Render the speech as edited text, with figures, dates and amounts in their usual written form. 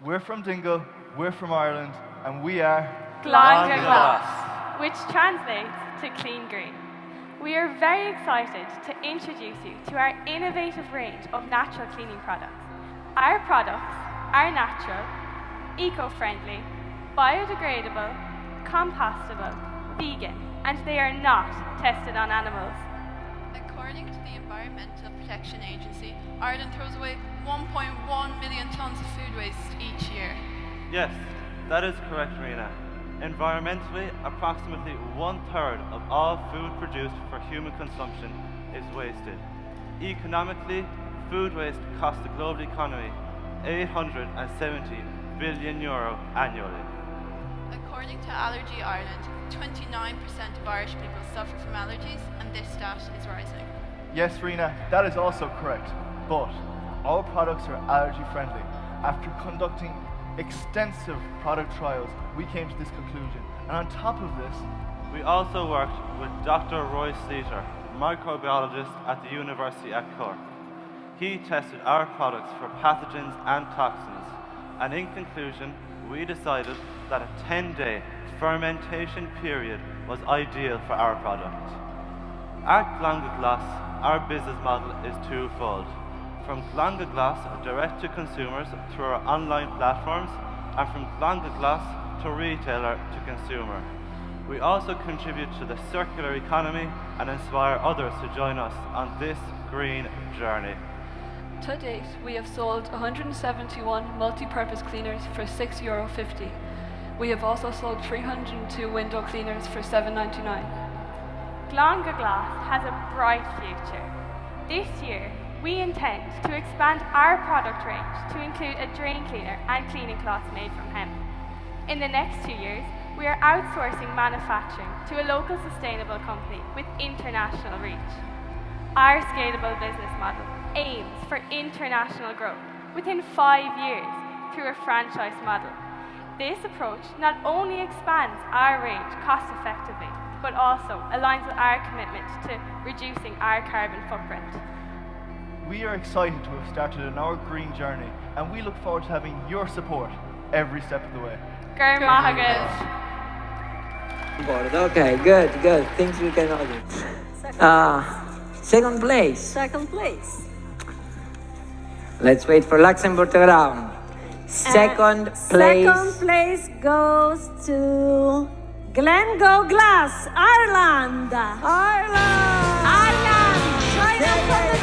We're from Dingle, we're from Ireland, and we are Glan Glas, which translates to clean green. We are very excited to introduce you to our innovative range of natural cleaning products. Our products are natural, eco-friendly, biodegradable, compostable, vegan, and they are not tested on animals. According to the Environmental Protection Agency, Ireland throws away 1.1 million tonnes of food waste each year. Yes, that is correct, Ríona. Environmentally, approximately 1/3 of all food produced for human consumption is wasted. Economically, food waste costs the global economy €870 billion annually. According to Allergy Ireland, 29% of Irish people suffer from allergies, and this stat is rising. Yes, Ríona, that is also correct. But our products are allergy friendly. After conducting extensive product trials, we came to this conclusion. And on top of this, We also worked with Dr. Roy Sleater, microbiologist at the University at Cork. He tested our products for pathogens and toxins, and in conclusion, we decided that a 10-day fermentation period was ideal for our product. At Glan Glas, our business model is twofold. From Glan Glas direct to consumers through our online platforms, and from Glan Glas to retailer to consumer. We also contribute to the circular economy and inspire others to join us on this green journey. To date, we have sold 171 multi-purpose cleaners for €6.50. We have also sold 302 window cleaners for $7.99. Glan Glas has a bright future. This year, we intend to expand our product range to include a drain cleaner and cleaning cloths made from hemp. In the next 2 years, we are outsourcing manufacturing to a local sustainable company with international reach. Our scalable business model aims for international growth within 5 years through a franchise model. This approach not only expands our range cost effectively, but also aligns with our commitment to reducing our carbon footprint. we are excited to have started on our green journey, and we look forward to having your support every step of the way. Gur maithagad. Okay, good. Things we can all do. Second place. Second place. Let's wait for Luxembourg to round. Second place. Second place goes to Glas, Ireland. Ireland. China from the